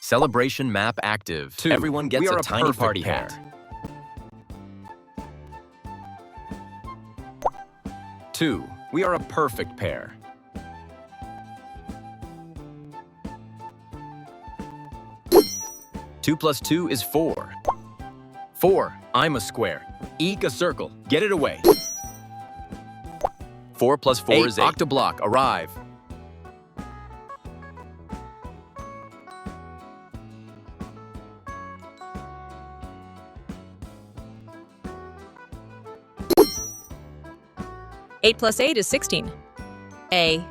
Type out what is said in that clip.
Celebration map active. 2. Everyone gets We are a tiny perfect party pair. hat. 2. We are a perfect pair. 2 plus 2 is 4. 4. I'm a square. Eke a circle. Get it away. 4 plus 4 is 8. Octoblock, arrive. 8 plus 8 is 16. A